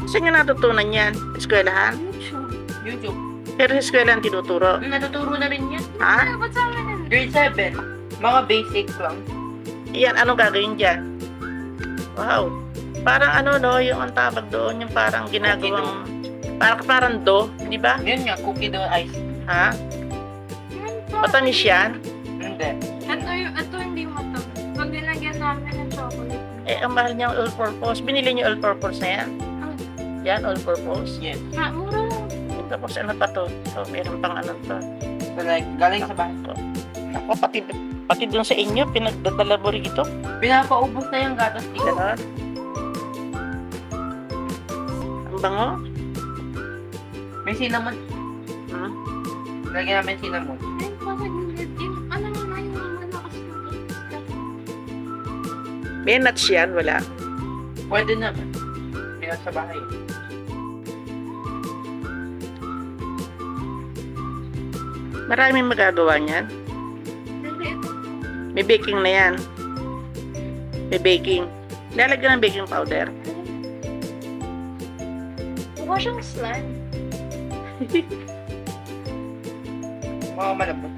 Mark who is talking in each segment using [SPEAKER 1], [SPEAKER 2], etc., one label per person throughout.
[SPEAKER 1] Saan nga natutunan yan? Eskwelahan?
[SPEAKER 2] YouTube.
[SPEAKER 1] Pero sa eskwelahan tinuturo.
[SPEAKER 2] Natuturo na rin yan.
[SPEAKER 1] Ha?
[SPEAKER 3] Ba't sa amin yun?
[SPEAKER 2] Grade 7. Mga basic lang.
[SPEAKER 1] Iyan, anong gagawin dyan? Wow. Parang ano, no? Yung ang tawag doon, yung parang ginagawang... Parang do, di ba?
[SPEAKER 2] Yun nga, cookie dough ice.
[SPEAKER 1] Ha? Matamis yan?
[SPEAKER 2] Hindi.
[SPEAKER 3] Ito hindi mo to. Pag dinagyan namin ng chocolate.
[SPEAKER 1] Eh, ang mahal niya all-purpose. Binili niyo all-purpose na yan? Yan, all-purpose.
[SPEAKER 2] Yes.
[SPEAKER 3] Mura lang.
[SPEAKER 1] Tapos ano pa to? So, meron pang ano to.
[SPEAKER 2] So like, galing sa bahay.
[SPEAKER 1] Ako, pati dun sa inyo, pinagdadala mo rin ito.
[SPEAKER 2] Pinapaubos na yung gatas dito.
[SPEAKER 1] Ganon. Ang bango.
[SPEAKER 2] May cinnamon.
[SPEAKER 1] Hmm?
[SPEAKER 2] Lagyan namin cinnamon.
[SPEAKER 3] Ay, bakit yung ano naman yung malakas na
[SPEAKER 1] May nuts yan, wala.
[SPEAKER 2] Pwede naman. Meron sa bahay.
[SPEAKER 1] Maraming magagawa niyan. May baking na yan. May baking. Lalagyan ng baking powder.
[SPEAKER 3] Mukha siyang slime.
[SPEAKER 2] Mga malambot.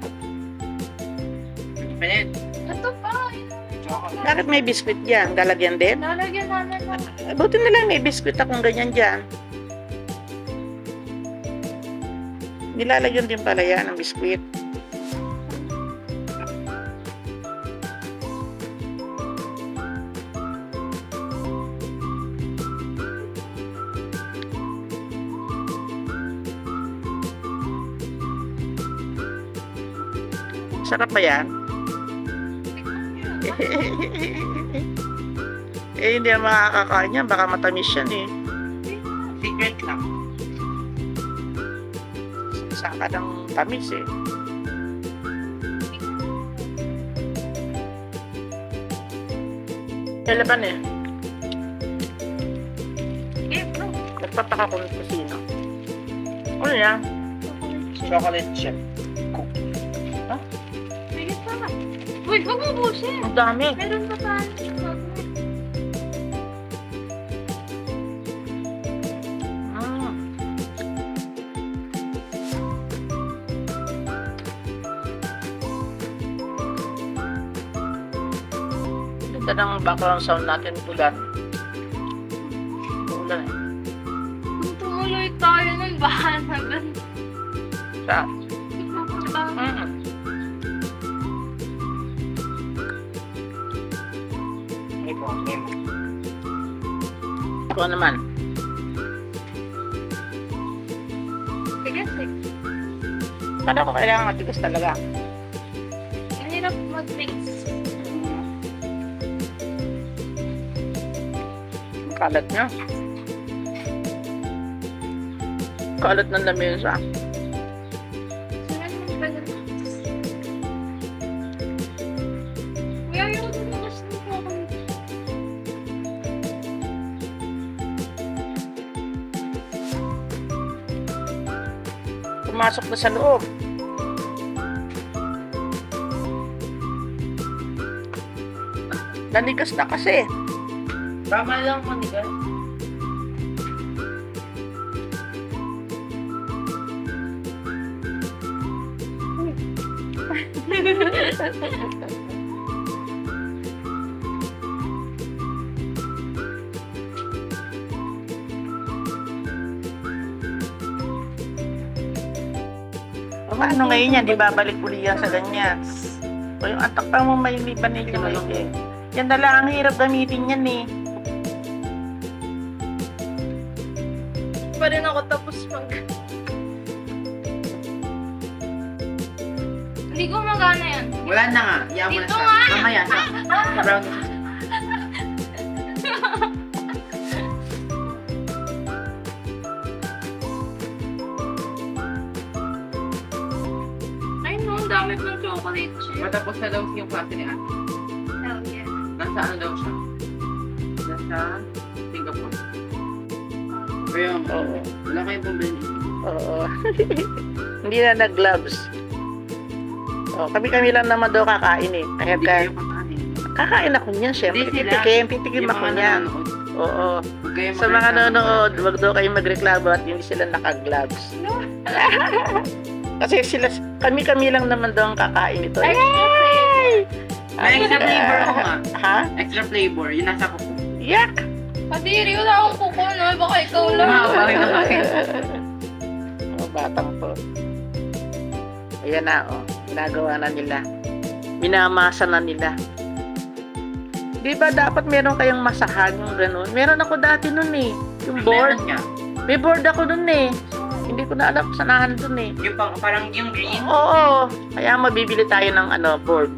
[SPEAKER 2] Ganyan.
[SPEAKER 3] Ito pa.
[SPEAKER 2] Chocolate.
[SPEAKER 1] Bakit may biscuit dyan? Lalagyan din?
[SPEAKER 3] Lalagyan namin ng...
[SPEAKER 1] Buti na lang may biscuit akong ganyan dyan. Nilalagyan din pala yan ng biskuit. Sarap ba yan? Eh, hindi na makakakain yan. Baka matamis yan eh.
[SPEAKER 2] Secret lang.
[SPEAKER 1] Saka ng tamis eh. Kailan eh? Nagpapaka kung kusino. Ano yan?
[SPEAKER 2] Chocolate chip. Cookie.
[SPEAKER 3] Sige pa. Uy, huwag mo busin.
[SPEAKER 1] Ang dami.
[SPEAKER 3] Meron pa tayo.
[SPEAKER 1] Ganda ng background sound natin ulan. Ulan eh.
[SPEAKER 3] Kung tumuloy tayo nun, baka naman.
[SPEAKER 1] Sa?
[SPEAKER 3] Pupunta.
[SPEAKER 1] Ikaw naman.
[SPEAKER 3] Tigas eh.
[SPEAKER 1] Kala ko kailangan matigas talaga.
[SPEAKER 3] Ang hirap mag-mix.
[SPEAKER 1] Ang kalat niya. Kalat ng lamesa.
[SPEAKER 3] Kuya, yung tumas ng chocolate.
[SPEAKER 1] Pumasok na sa loob. Nanigas na kasi.
[SPEAKER 2] Tama lang manigas.
[SPEAKER 1] Paano ngayon yan? Di babalik uli yan sa ganyan. O yung atak pa mo may vanilla mo eh. Yan na lang ang hirap gamitin yan eh.
[SPEAKER 3] Pa rin ako tapos mag... Hindi ko magana yan.
[SPEAKER 2] Wala na nga. Yaman
[SPEAKER 3] Dito
[SPEAKER 2] siya.
[SPEAKER 3] nga!
[SPEAKER 2] Mamaya na. Brown.
[SPEAKER 3] Ay no, ang dami pang chocolate chip.
[SPEAKER 2] Matapos na daw yung klase ni Ate.
[SPEAKER 3] Hell yeah.
[SPEAKER 2] Nasa ano daw siya? Nasa Singapore. Kaya,
[SPEAKER 1] Oo.
[SPEAKER 2] wala kayong bumili.
[SPEAKER 1] Oo. Hindi na nag-gloves. Oh, kami-kami lang naman daw kakain eh. Kaya
[SPEAKER 2] Hindi kayo kakain.
[SPEAKER 1] kakain ako niyan, syempre.
[SPEAKER 2] Hindi sila.
[SPEAKER 1] Titikim ako
[SPEAKER 2] Yung mga
[SPEAKER 1] niyan.
[SPEAKER 2] nanonood.
[SPEAKER 1] Oo.
[SPEAKER 2] Huwag kayong
[SPEAKER 1] Sa mga
[SPEAKER 2] magreklamo.
[SPEAKER 1] nanonood, wag daw kayong magreklamo at hindi sila naka-gloves. Kasi sila, kami lang naman daw ang kakain ito.
[SPEAKER 3] Ay,
[SPEAKER 2] May extra flavor ako nga.
[SPEAKER 1] Ha?
[SPEAKER 2] Extra flavor. Yung nasa kuko.
[SPEAKER 1] Yak!
[SPEAKER 3] Kadiri, wala akong kuko, no? Baka ikaw lang.
[SPEAKER 2] Bakit?
[SPEAKER 1] Oh, batang to. Ayan na, oh. Ginagawa na nila. Minamasa na nila. Di ba dapat meron kayong masahan yung ganun? Meron ako dati nun eh. Yung board.
[SPEAKER 2] Meron nga.
[SPEAKER 1] May board ako nun eh. Hindi ko na alam sanahan dun eh.
[SPEAKER 2] Yung parang yung green.
[SPEAKER 1] Oo. Kaya mabibili tayo ng board.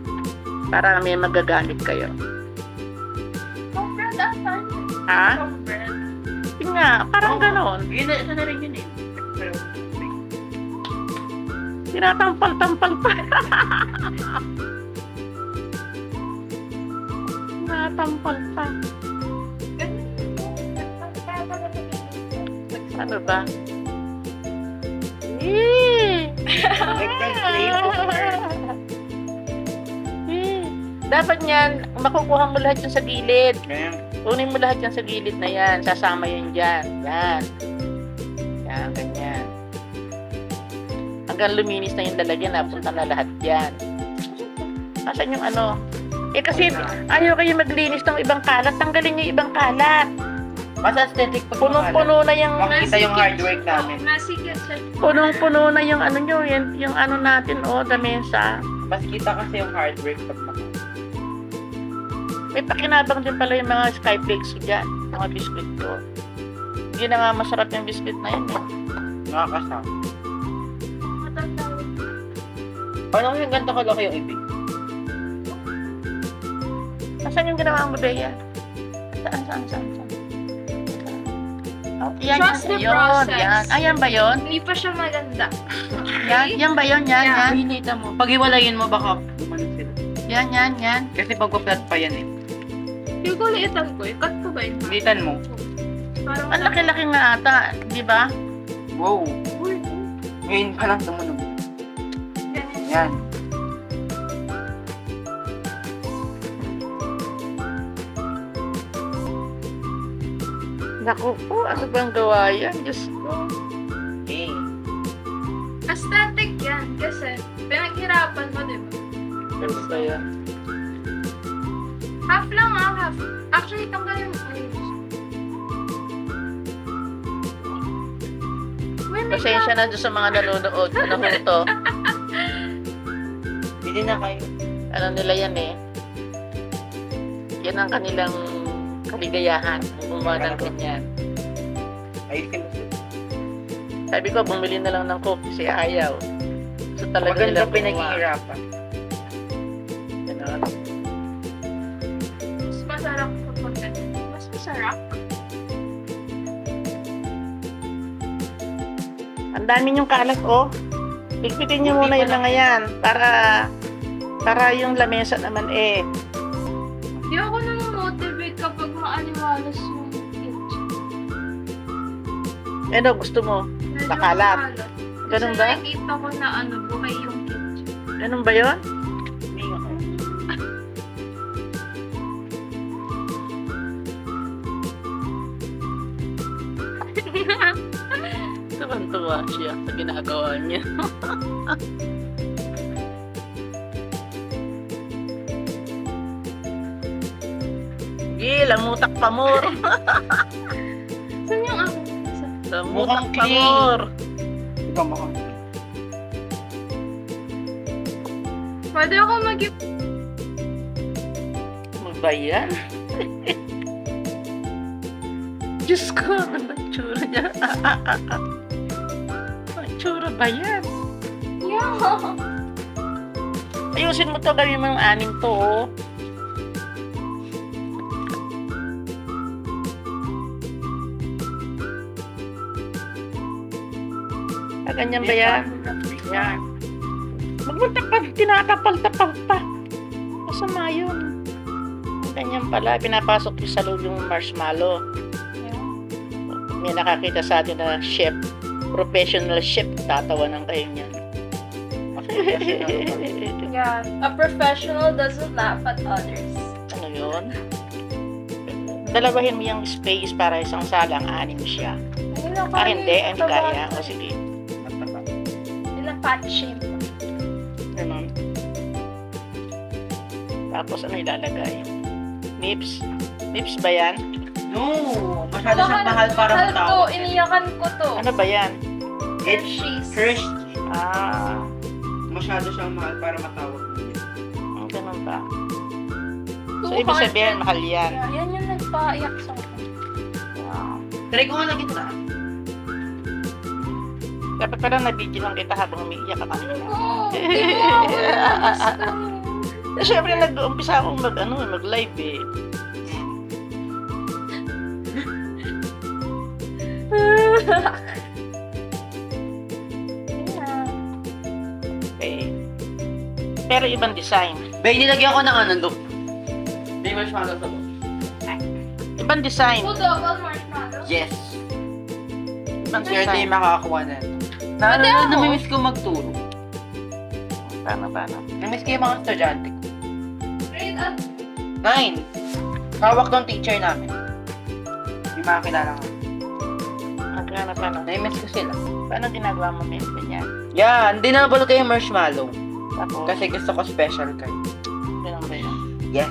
[SPEAKER 1] Para may magagamit kayo.
[SPEAKER 3] Bread ata.
[SPEAKER 1] Ha?
[SPEAKER 3] Bread.
[SPEAKER 1] Yun nga, parang ganon.
[SPEAKER 2] Yun na rin yun eh.
[SPEAKER 1] Tinatampal-tampal pa. Tinatampal pa. Ano ba?
[SPEAKER 2] Extra flavor.
[SPEAKER 1] Dapat yan, makukuha mo lahat yung sa gilid.
[SPEAKER 2] Ganyan.
[SPEAKER 1] Kunin mo lahat yung sa gilid na yan. Sasama yun dyan. Yan. Yan, ganyan. Hanggang luminis na yung lalagyan, napunta na lahat yan. Asan yung ano? Eh kasi ayaw kayo maglinis ng ibang kalat. Tanggalin yung ibang kalat.
[SPEAKER 2] Mas aesthetic pag
[SPEAKER 1] Punong-puno na yung...
[SPEAKER 2] Makikita yung hard work namin.
[SPEAKER 3] Masikip siya.
[SPEAKER 1] Punong-puno na yung ano nyo. Yung ano natin, damesa.
[SPEAKER 2] Mas kita kasi yung hard work pag makakas.
[SPEAKER 1] May pakinabang din pala yung mga skyflakes ko dyan. Mga biscuit ko. Hindi na nga masarap yung biscuit na yun eh.
[SPEAKER 2] Nakakasama.
[SPEAKER 3] Matatawa.
[SPEAKER 2] Paano yung ganito kalaki yung ibig?
[SPEAKER 1] Nasaan yung ginawa ang bebeya? Saan? Oh, yan,
[SPEAKER 3] Trust the
[SPEAKER 1] yun,
[SPEAKER 3] process.
[SPEAKER 1] yan. Ayan ba yun?
[SPEAKER 3] Hindi pa siya maganda.
[SPEAKER 1] Yan ba yun? Yan.
[SPEAKER 2] Hinita mo. Pag iwalayin mo, baka gumanon sila.
[SPEAKER 1] Yan.
[SPEAKER 2] Kasi pagpa-flat pa yan eh.
[SPEAKER 3] Yung kulitan ko, cut ko ba yun?
[SPEAKER 2] Hinitan mo.
[SPEAKER 3] Parang
[SPEAKER 1] Ang laki-laki nga ata, di ba?
[SPEAKER 2] Wow.
[SPEAKER 3] Uy,
[SPEAKER 2] Ngayon pa lang tumunog.
[SPEAKER 3] ganun.
[SPEAKER 2] Yan.
[SPEAKER 1] Naku po, ano bang gawa yan? Diyos ko.
[SPEAKER 2] Okay.
[SPEAKER 3] Aesthetic yan kasi pinaghirapan mo, di ba?
[SPEAKER 1] Ano ba yan?
[SPEAKER 3] Half lang half. Actually, tanggalin mo. Ayos. Uy, may
[SPEAKER 1] Pasensya na doon sa mga nanonood. Ano ko to?
[SPEAKER 2] Hindi na kayo.
[SPEAKER 1] Ano nila yan eh. Yan ang kanilang kaligayahan. Gumawa ng ganyan.
[SPEAKER 2] Ayusin mo sila.
[SPEAKER 1] Sabi ko, bumili na lang ng coke kasi ayaw. So talaga
[SPEAKER 2] Maganda
[SPEAKER 1] nilang gumawa.
[SPEAKER 2] pinaghihirapan.
[SPEAKER 1] Ganon.
[SPEAKER 3] mas masarap kapag ganun. Mas masarap.
[SPEAKER 1] Ang dami niyong kalat, oh. Ligpitin niyo muna yung mga yan. Para yung lamesa naman eh.
[SPEAKER 3] Di ako nanomotivate kapag maaliwalas yung kitchen.
[SPEAKER 1] Ano gusto mo?
[SPEAKER 3] Medyo
[SPEAKER 1] Makalat.
[SPEAKER 3] makalat.
[SPEAKER 1] Ganun
[SPEAKER 3] Kasi
[SPEAKER 1] ba?
[SPEAKER 3] nakikita ko na buhay yung kitchen.
[SPEAKER 1] Ganun ba yun? Tuwan-tuwa siya sa ginagawa niya. Sige, lamutak pa more.
[SPEAKER 3] Saan yung ako?
[SPEAKER 1] Lamutak
[SPEAKER 2] Mukhang
[SPEAKER 1] pa
[SPEAKER 2] clay.
[SPEAKER 1] more.
[SPEAKER 2] Ikaw mo.
[SPEAKER 3] Pwede ako
[SPEAKER 1] Ano ba yan? Diyos ko, ano ba tsura niya? Ang tsura ba yan?
[SPEAKER 3] Yeah.
[SPEAKER 1] Ayusin mo to, gawin mo yung anim to, oh. Ganyan ba yan?
[SPEAKER 2] Yan.
[SPEAKER 1] Magmuntak pa, tinatapal-tapal pa. Masama yun. Ganyan pala, pinapasok yung sa loob yung marshmallow. May nakakita sa atin na chef, professional chef, tatawanan kayo niyan.
[SPEAKER 3] Yeah. A professional doesn't laugh at others.
[SPEAKER 1] Ano yun? Dalawahin mo yung space para isang salang, 6 siya. Hindi, hindi kaya. O sige.
[SPEAKER 3] Fat shape.
[SPEAKER 1] Ganun. Tapos ano ilalagay? Nips. Nips ba yan?
[SPEAKER 2] No! Masyado siyang mahal para
[SPEAKER 3] Mahal to,
[SPEAKER 2] matawag.
[SPEAKER 3] iniyakan ko to.
[SPEAKER 1] Ano ba yan?
[SPEAKER 3] Hershey's.
[SPEAKER 2] Hershey.
[SPEAKER 1] Ah,
[SPEAKER 2] Masyado siyang mahal para matawag niya.
[SPEAKER 1] ganun ba? So, ibig sabihin, mahal yan.
[SPEAKER 3] Yan yung nagpaiyak sa akin.
[SPEAKER 1] Wow.
[SPEAKER 2] Try ko nga na kita.
[SPEAKER 1] Dapat pala nabigyan kita habang umiiyak ka kanina.
[SPEAKER 3] Oo, di ba?
[SPEAKER 1] Siyempre, nag-umpisa akong mag-live eh. Okay. Pero ibang design.
[SPEAKER 2] Bay, nilagyan ko ng ano, look. May marshmallow sa loob.
[SPEAKER 1] Ibang design.
[SPEAKER 3] Double marshmallow.
[SPEAKER 2] Yes.
[SPEAKER 1] Ibang
[SPEAKER 2] Swerte
[SPEAKER 1] design.
[SPEAKER 2] yung makakakuha na ito.
[SPEAKER 3] Pwede ako.
[SPEAKER 2] Namimiss ko magturo.
[SPEAKER 1] Paano?
[SPEAKER 2] Namimiss ko yung mga estudyante ko.
[SPEAKER 3] Grade up.
[SPEAKER 2] 9. Hawak ng teacher namin. Yung mga kilala ko.
[SPEAKER 1] Paano?
[SPEAKER 2] Namimiss ko sila.
[SPEAKER 1] Paano ginagawa mo may ganyan?
[SPEAKER 2] Yan, dinabal ko yung marshmallow.
[SPEAKER 1] Tapos,
[SPEAKER 2] Kasi gusto ko special kind.
[SPEAKER 1] ganun ba yun?
[SPEAKER 2] Yes.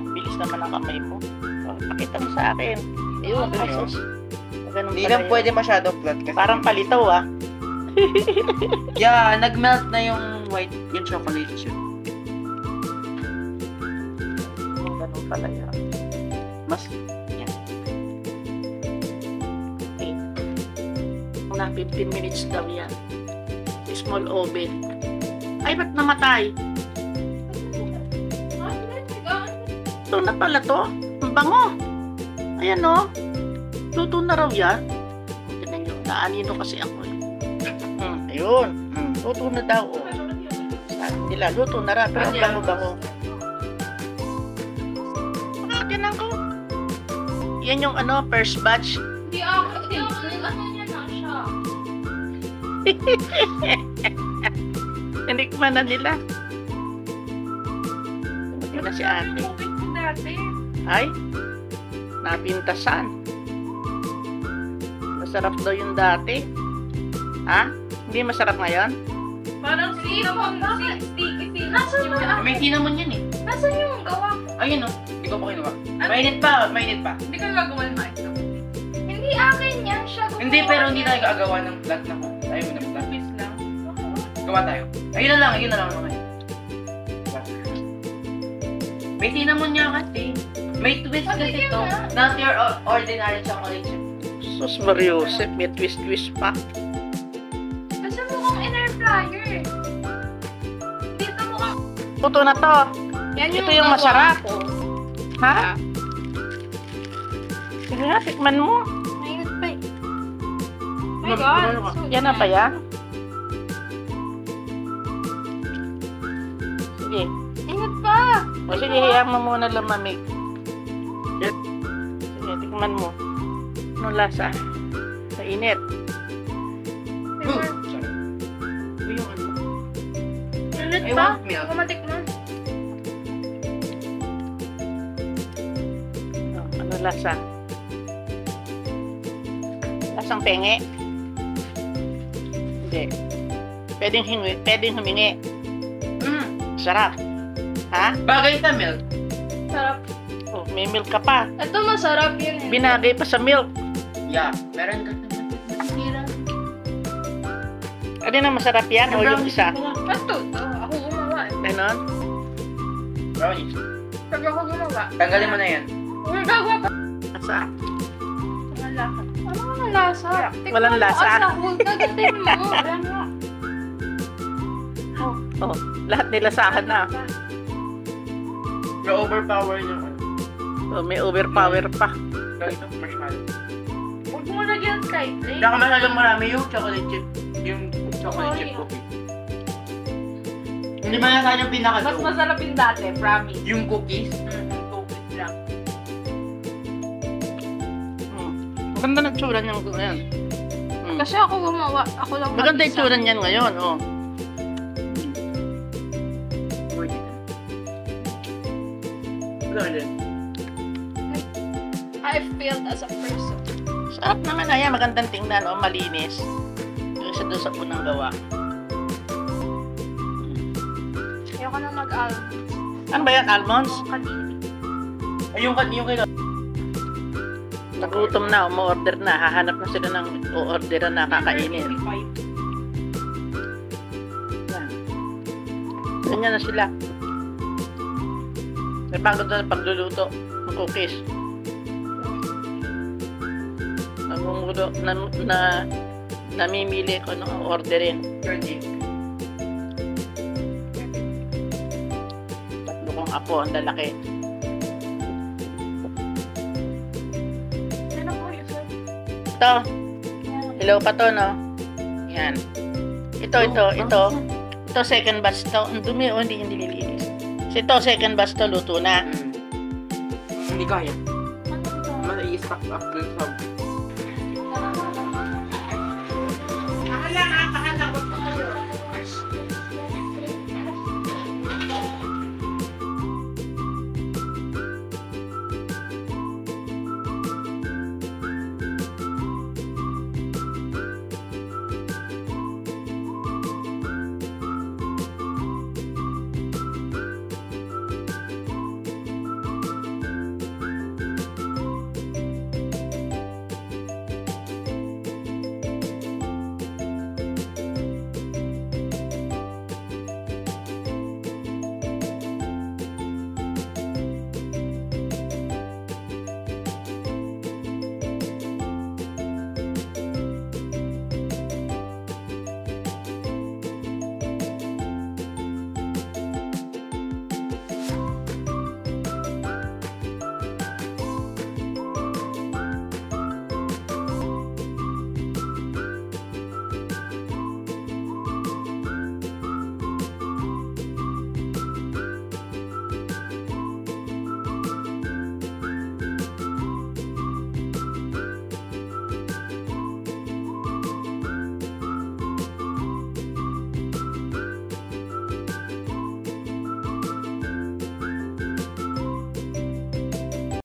[SPEAKER 1] Bilis naman ang kamay mo. So, pakita mo sa akin. Ayun,
[SPEAKER 2] Ayun.
[SPEAKER 1] ayos. Ganun
[SPEAKER 2] Hindi
[SPEAKER 1] pala
[SPEAKER 2] lang
[SPEAKER 1] yun.
[SPEAKER 2] pwede masyado flat kasi.
[SPEAKER 1] Parang palitaw ah.
[SPEAKER 2] Yeah, nag-melt na yung white, yung chocolate chip.
[SPEAKER 1] Ganun pala yun.
[SPEAKER 2] Mas, yan.
[SPEAKER 1] Okay. Una, 15 minutes daw yan. Small oven. Ay, ba't namatay? Ito na pala to. Ang bango. Ayan o. Luto na raw yan. Tignan nyo. Naanino kasi ako eh. Ayun. Luto na daw. Oh. Sabi nila, luto na raw. Pero ang bango-bango. Tinan ko. Yan yung ano, first batch.
[SPEAKER 3] Di ako ano niya na siya.
[SPEAKER 1] Tinikman na nila. Tinikman na si ate.
[SPEAKER 3] Kupit ko dati.
[SPEAKER 1] Ay, napintasan. Masarap daw yung dati. Ha? Hindi masarap ngayon?
[SPEAKER 3] Parang sticky sila. Nasaan na?
[SPEAKER 2] May cinnamon yan eh.
[SPEAKER 3] Nasaan yung gawa ko?
[SPEAKER 2] Ayun o. Hindi ko pa kinuha.
[SPEAKER 3] Ano?
[SPEAKER 2] Mainit pa. Mainit pa.
[SPEAKER 3] Hindi ko nagawa ng mais. Hindi akin yan siya.
[SPEAKER 2] Hindi, pero hindi tayo gagawa ng plant na ko. Tayo mo ng plant.
[SPEAKER 3] Please lang.
[SPEAKER 2] Gawa tayo. Ayun na lang naman. May cinnamon niya kasi. May twist kasi
[SPEAKER 3] Patigyan
[SPEAKER 2] to.
[SPEAKER 3] na.
[SPEAKER 2] Not your ordinary chocolate chip.
[SPEAKER 1] Sus Mariusep, may twist-twist pa.
[SPEAKER 3] Kasi mukhang inner flyer. Dito mukhang...
[SPEAKER 1] Ito na to.
[SPEAKER 3] Yan
[SPEAKER 1] Ito yung
[SPEAKER 3] gawa
[SPEAKER 1] masarap.
[SPEAKER 3] ko.
[SPEAKER 1] Ha? Sige nga, tikman mo.
[SPEAKER 3] Mainit pa eh. Oh my
[SPEAKER 2] Mag-
[SPEAKER 3] God.
[SPEAKER 2] mag-
[SPEAKER 3] so
[SPEAKER 1] Yan na
[SPEAKER 3] good.
[SPEAKER 1] ba yan? Sige.
[SPEAKER 3] Init pa.
[SPEAKER 1] O sige, hiyang mo muna lumamig. Sige, tikman mo. Anong lasa? Sa init.
[SPEAKER 2] Sorry. Ito yung ano.
[SPEAKER 3] Init
[SPEAKER 2] I
[SPEAKER 3] pa.
[SPEAKER 2] want milk.
[SPEAKER 3] Huwag matikman.
[SPEAKER 1] Ano lasa? Lasang penge? Hindi. Pwedeng humingi. Sarap. Ha?
[SPEAKER 2] Bagay sa milk.
[SPEAKER 3] Sarap.
[SPEAKER 1] Oh, may milk ka pa.
[SPEAKER 3] Ito masarap yun eh.
[SPEAKER 1] Binagay pa sa milk.
[SPEAKER 2] Yeah. Meron ka naman. Masira.
[SPEAKER 1] Ano na masarap yan o yung isa?
[SPEAKER 3] Ito. Ako gumawa eh.
[SPEAKER 1] Ganon?
[SPEAKER 2] Brownies.
[SPEAKER 3] Pag ako gumawa.
[SPEAKER 2] Tanggalin mo na yan.
[SPEAKER 3] Ang gagawa pa.
[SPEAKER 1] Asa?
[SPEAKER 3] Ang lasa. Ano ang lasa? Tingnan
[SPEAKER 1] Walang
[SPEAKER 3] mo,
[SPEAKER 1] lasa.
[SPEAKER 3] asa, huwag kagatin mo. Ayan nga.
[SPEAKER 1] Oh, lahat nilasahan na.
[SPEAKER 2] May overpower yung ano.
[SPEAKER 1] Oh, may overpower pa.
[SPEAKER 2] Ito, marshmallow.
[SPEAKER 3] Huwag mo lagyan kahit eh.
[SPEAKER 2] Saka masyadong marami yung chocolate chip. Yung chocolate chip
[SPEAKER 3] Sorry.
[SPEAKER 2] cookie. Hindi ba nasa yung pinaka
[SPEAKER 3] Mas masarap yung dati, promise.
[SPEAKER 2] yung cookies?
[SPEAKER 3] Cookies lang.
[SPEAKER 1] Maganda na tsura niyan ngayon.
[SPEAKER 3] Kasi ako gumawa. Ako lang
[SPEAKER 1] Maganda yung
[SPEAKER 3] mag-isa.
[SPEAKER 1] tsura niyan ngayon, oh.
[SPEAKER 2] Lord.
[SPEAKER 3] I failed as a person.
[SPEAKER 1] Sarap naman, ayan, magandang tingnan, oh, malinis. Yung isa doon sa unang gawa.
[SPEAKER 3] Ayoko na mag-almond.
[SPEAKER 1] Ano ba yan, almonds?
[SPEAKER 3] Kadiri.
[SPEAKER 2] Ay, yung kilo.
[SPEAKER 1] Nagutom na, umu-order na, hahanap na sila ng o-orderan na kakainin. Yan. Ganyan na sila. May bago na pagluluto ng cookies. Nagungulo, namimili ko ng orderin.
[SPEAKER 2] 30.
[SPEAKER 1] Tatlo kong apo, ang lalaki.
[SPEAKER 3] Ano po yun?
[SPEAKER 1] Ito, hello pa to, no? Yan. Ito second batch to. Ang dumi, oh, hindi nililinis. So, ito second batch to, luto na.
[SPEAKER 2] Hindi kaya.
[SPEAKER 3] Ano ito?
[SPEAKER 2] Mas i-stack up dun sa